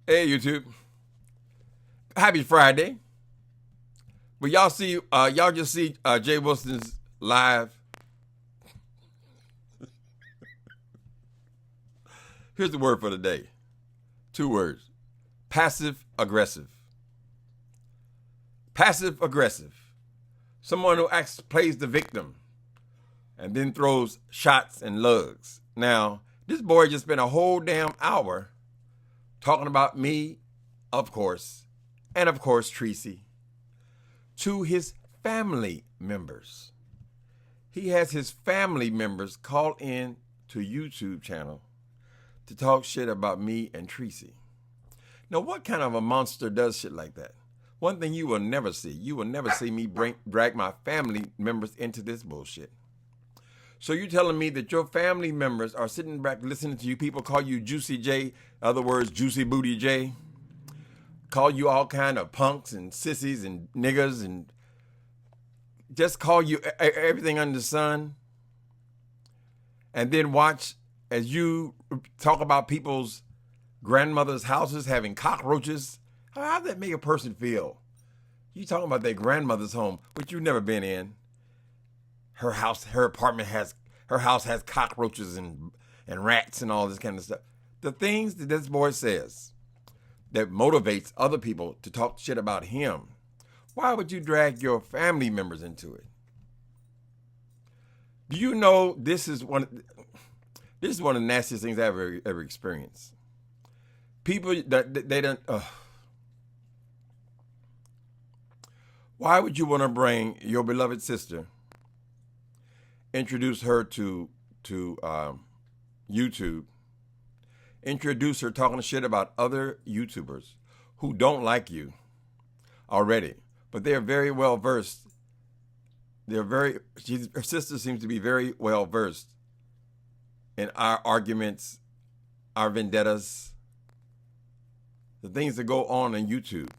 Hey YouTube, happy Friday. But y'all just see J.Wilson's live. Here's the word for the day. 2 words. Passive aggressive. Passive aggressive. Someone who plays the victim and then throws shots and lugs. Now, this boy just spent a whole damn hour talking about me, of course, and of course Tracy, to his family members. He has his family members call in to YouTube channel to talk shit about me and Tracy. Now, what kind of a monster does shit like that? One thing you will never see me drag my family members into this bullshit. So you're telling me that your family members are sitting back listening to you, people call you Juicy J, in other words, Juicy Booty J, call you all kind of punks and sissies and niggas and just call you everything under the sun, and then watch as you talk about people's grandmother's houses having cockroaches. How does that make a person feel? You talking about their grandmother's home, which you've never been in. Her house has cockroaches and rats and all this kind of stuff. The things that this boy says that motivates other people to talk shit about him. Why would you drag your family members into it? Do you know this is one of the nastiest things I've ever experienced? People that they don't. Why would you want to bring your beloved sister, introduce her to YouTube, introduce her talking shit about other YouTubers who don't like you already, but they are very well versed. Her sister seems to be very well versed in our arguments, our vendettas, the things that go on YouTube,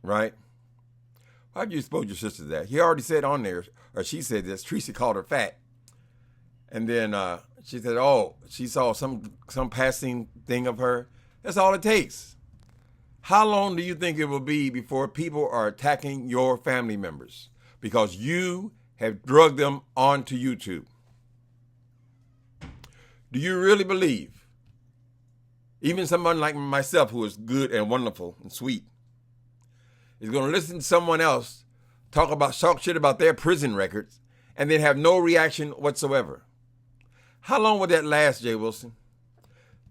right? Why'd you expose your sister to that? He already said on there, or she said this, Tracy called her fat. And then she said, oh, she saw some passing thing of her. That's all it takes. How long do you think it will be before people are attacking your family members? Because you have drugged them onto YouTube. Do you really believe, even someone like myself who is good and wonderful and sweet, is going to listen to someone else talk shit about their prison records and then have no reaction whatsoever? How long would that last, J.Wilson?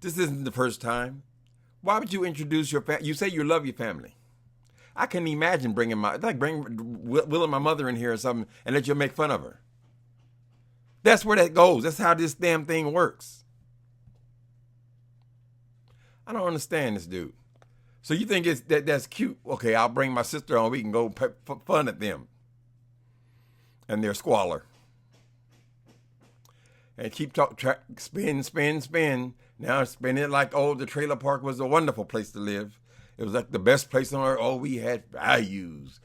This isn't the first time. Why would you introduce your family? You say you love your family. I can imagine bringing willing my mother in here or something and let you make fun of her. That's where that goes. That's how this damn thing works. I don't understand this dude. So you think that's cute? Okay, I'll bring my sister on. We can go fun at them and their squalor. And keep spin. Now spin it like, oh, the trailer park was a wonderful place to live. It was like the best place on earth. Oh, we had values.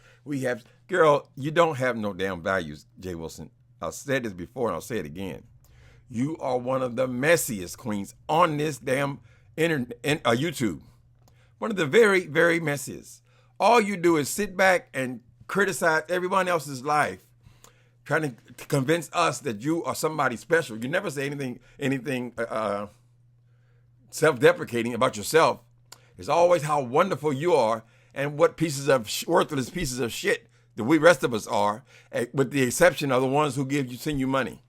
Girl, you don't have no damn values, J.Wilson. I've said this before and I'll say it again. You are one of the messiest queens on this damn YouTube. One of the very, very messiest. All you do is sit back and criticize everyone else's life, trying to convince us that you are somebody special. You never say anything self-deprecating about yourself. It's always how wonderful you are and what worthless pieces of shit that we rest of us are, with the exception of the ones who send you money.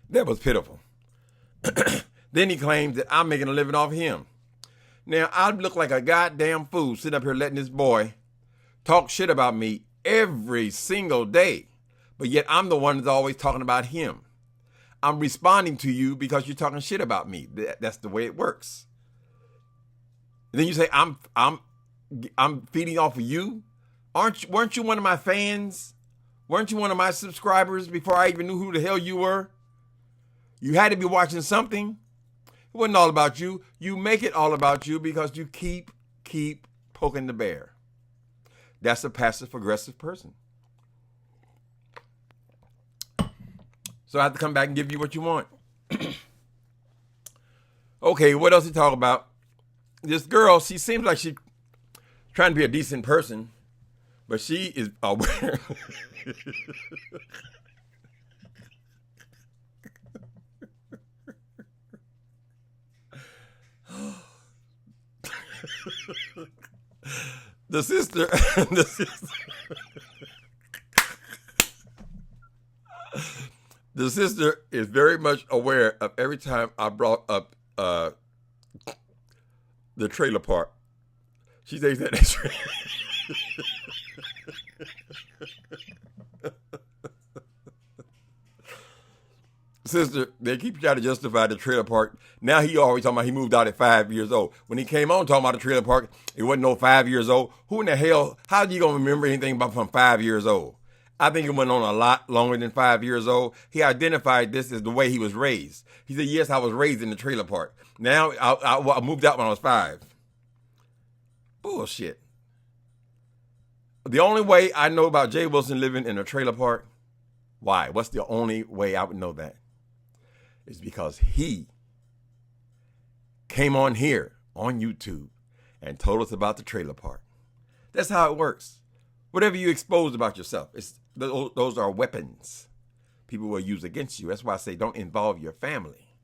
That was pitiful. Then he claims that I'm making a living off him. Now, I look like a goddamn fool sitting up here letting this boy talk shit about me every single day. But yet I'm the one that's always talking about him. I'm responding to you because you're talking shit about me. That's the way it works. And then you say, I'm feeding off of you? Weren't you one of my fans? Weren't you one of my subscribers before I even knew who the hell you were? You had to be watching something. It wasn't all about you. You make it all about you because you keep poking the bear. That's a passive-aggressive person. So I have to come back and give you what you want. Okay, what else he talk about? This girl, she seems like she's trying to be a decent person, but she is aware. The sister, the sister is very much aware of every time I brought up the trailer park. She thinks that that's right. Sister, they keep trying to justify the trailer park. Now he always talking about he moved out at 5 years old. When he came on talking about the trailer park, it wasn't no 5 years old. Who in the hell, how are you going to remember anything about from 5 years old? I think it went on a lot longer than 5 years old. He identified this as the way he was raised. He said, yes, I was raised in the trailer park. Now, I moved out when I was 5. Bullshit. The only way I know about J.Wilson living in a trailer park, why? What's the only way I would know that? It's because he came on here on YouTube and told us about the trailer park. That's how it works. Whatever you expose about yourself, those are weapons people will use against you. That's why I say don't involve your family.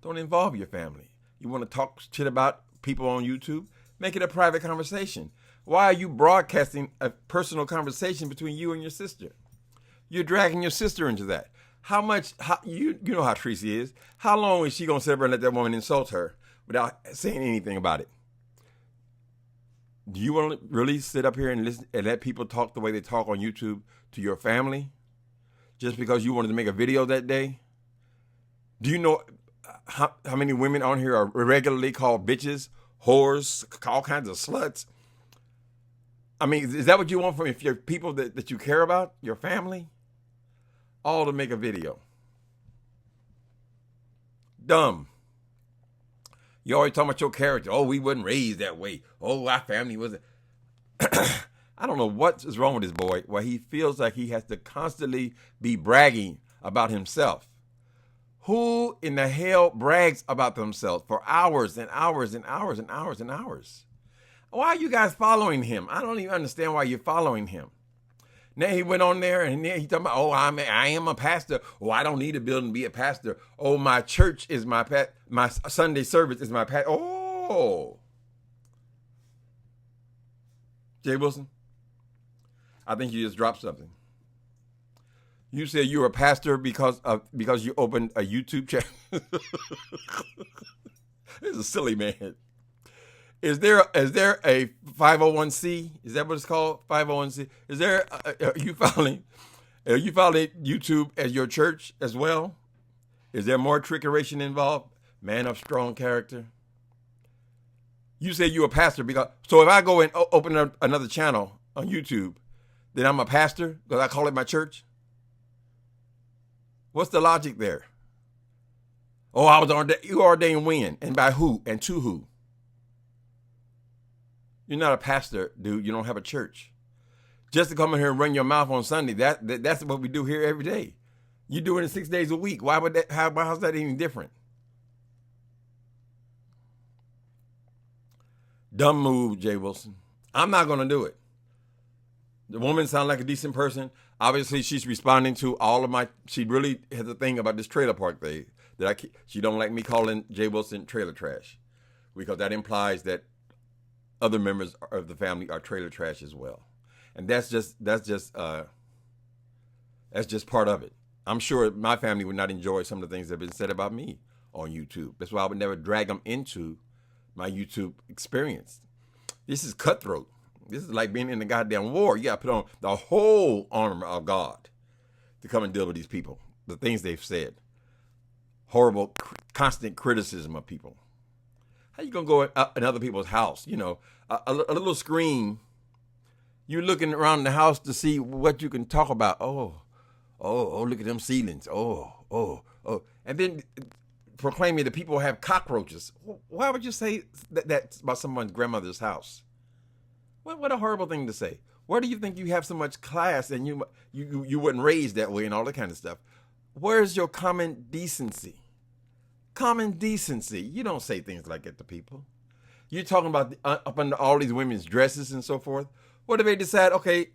Don't involve your family. You want to talk shit about people on YouTube? Make it a private conversation. Why are you broadcasting a personal conversation between you and your sister? You're dragging your sister into that. You know how Tracy is. How long is she going to sit there and let that woman insult her without saying anything about it? Do you want to really sit up here and listen and let people talk the way they talk on YouTube to your family just because you wanted to make a video that day? Do you know how many women on here are regularly called bitches, whores, all kinds of sluts? I mean, is that what you want from if your people that you care about, your family? All to make a video. Dumb. You always talking about your character. Oh, we wasn't raised that way. Oh, our family wasn't. I don't know what is wrong with this boy where he feels like he has to constantly be bragging about himself. Who in the hell brags about themselves for hours and hours and hours and hours and hours? Why are you guys following him? I don't even understand why you're following him. Now he went on there and he talking about, oh, I am a pastor. Oh, I don't need a building to be a pastor. Oh, my church is my Sunday service is my Oh, J.Wilson, I think you just dropped something. You said you were a pastor because you opened a YouTube channel. This is a silly man. Is there a 501c? Is that what it's called? 501c? Is there? Are you following YouTube as your church as well? Is there more trickeration involved? Man of strong character. You say you're a pastor so if I go and open up another channel on YouTube, then I'm a pastor because I call it my church. What's the logic there? Oh, I was ordained. You ordained when and by who and to who? You're not a pastor, dude. You don't have a church. Just to come in here and run your mouth on Sunday, that's what we do here every day. You do it 6 days a week. Why would that? How's that any different? Dumb move, J.Wilson. I'm not going to do it. The woman sounds like a decent person. Obviously, she's responding to all of my. She really has a thing about this trailer park thing she don't like me calling J.Wilson trailer trash, because that implies that other members of the family are trailer trash as well, and that's just part of it. I'm sure my family would not enjoy some of the things that have been said about me on YouTube. That's why I would never drag them into my YouTube experience. This is cutthroat. This is like being in the goddamn war. You got to put on the whole armor of God to come and deal with these people. The things they've said. Horrible, constant criticism of people. How you going to go in other people's house? You know, a little screen. You're looking around the house to see what you can talk about. Oh, look at them ceilings. Oh. And then proclaiming that people have cockroaches. Why would you say that about someone's grandmother's house? What a horrible thing to say. Where do you think you have so much class and you weren't raised that way and all that kind of stuff? Where's your common decency? common decency. You don't say things like that to people. You're talking about up under all these women's dresses and so forth. What if they decide, okay,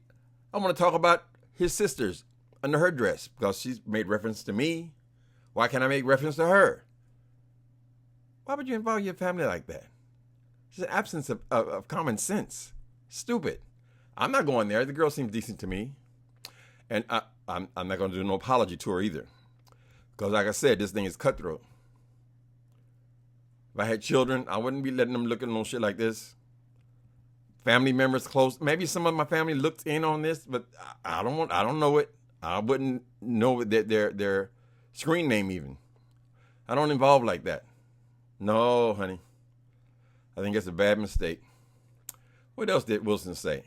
I want to talk about his sisters under her dress because she's made reference to me. Why can't I make reference to her? Why would you involve your family like that? It's an absence of common sense. Stupid. I'm not going there. The girl seems decent to me. And I'm not going to do no apology to her either. Because like I said, this thing is cutthroat. If I had children, I wouldn't be letting them look at no shit like this. Family members close. Maybe some of my family looked in on this, but I don't know it. I wouldn't know their screen name even. I don't involve like that. No, honey. I think that's a bad mistake. What else did Wilson say?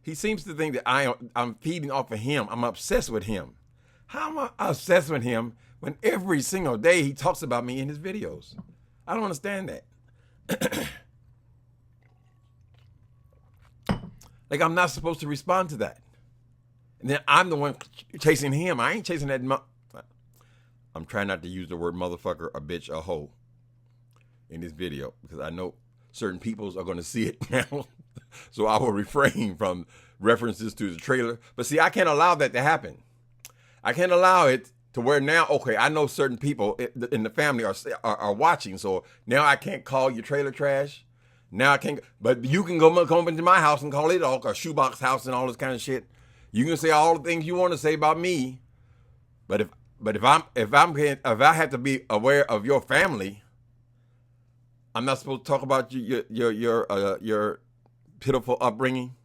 He seems to think that I'm feeding off of him. I'm obsessed with him. How am I obsessed with him when every single day he talks about me in his videos? I don't understand that. Like I'm not supposed to respond to that. And then I'm the one chasing him. I ain't chasing that. I'm trying not to use the word motherfucker, a bitch, a hoe in this video because I know certain peoples are going to see it now. So I will refrain from references to the trailer. But see, I can't allow that to happen. I can't allow it to where now, okay, I know certain people in the family are watching. So now I can't call your trailer trash. Now I can't, but you can go into my house and call it all a shoebox house and all this kind of shit. You can say all the things you want to say about me. But if I have to be aware of your family, I'm not supposed to talk about your pitiful upbringing,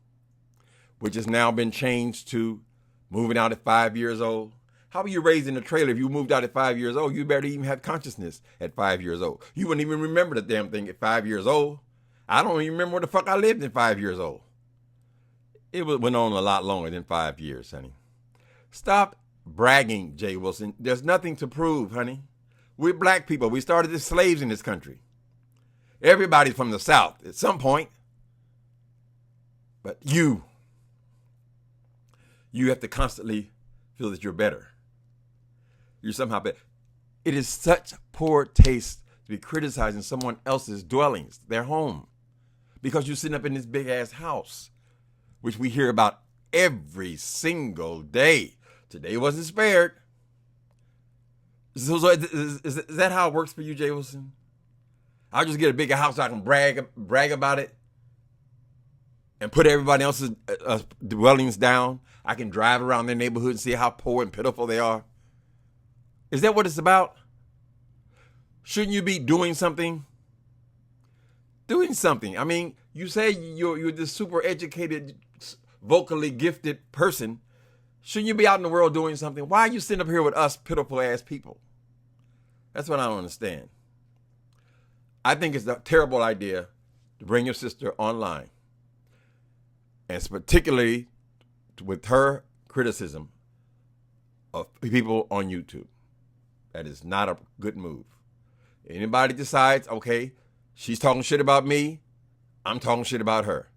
which has now been changed to moving out at 5 years old. How were you raised in a trailer if you moved out at 5 years old? You barely even have consciousness at 5 years old. You wouldn't even remember the damn thing at 5 years old. I don't even remember where the fuck I lived at 5 years old. It went on a lot longer than 5 years, honey. Stop bragging, J. Wilson. There's nothing to prove, honey. We're black people. We started as slaves in this country. Everybody's from the South at some point. But you have to constantly feel that you're better. You're somehow better. It is such poor taste to be criticizing someone else's dwellings, their home, because you're sitting up in this big ass house, which we hear about every single day. Today wasn't spared. So is that how it works for you, J. Wilson? I'll just get a bigger house so I can brag about it and put everybody else's dwellings down. I can drive around their neighborhood and see how poor and pitiful they are. Is that what it's about? Shouldn't you be doing something? Doing something. I mean, you say you're this super educated, vocally gifted person. Shouldn't you be out in the world doing something? Why are you sitting up here with us pitiful ass people? That's what I don't understand. I think it's a terrible idea to bring your sister online. And it's particularly with her criticism of people on YouTube. That is not a good move. Anybody decides, okay, she's talking shit about me, I'm talking shit about her.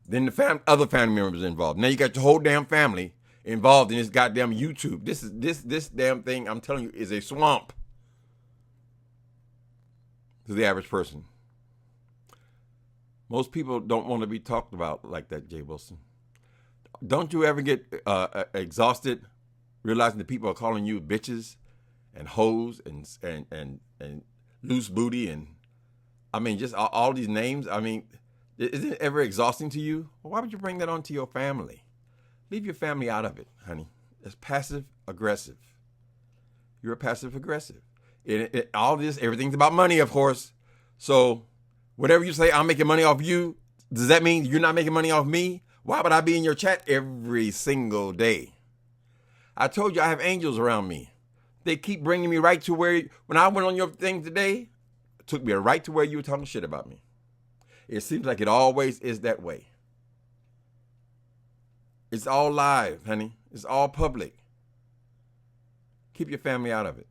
Then the other family members are involved. Now you got your whole damn family involved in this goddamn YouTube. This damn thing, I'm telling you, is a swamp to the average person. Most people don't want to be talked about like that, J. Wilson. Don't you ever get exhausted realizing that people are calling you bitches and hoes and loose booty and I mean just all these names? I mean, is it ever exhausting to you? Well, why would you bring that onto your family? Leave your family out of it, honey. It's passive aggressive. You're a passive aggressive. All this, everything's about money, of course. So whatever you say, I'm making money off you. Does that mean you're not making money off me? Why would I be in your chat every single day? I told you I have angels around me. They keep bringing me right to where, when I went on your thing today, it took me right to where you were talking shit about me. It seems like it always is that way. It's all live, honey. It's all public. Keep your family out of it.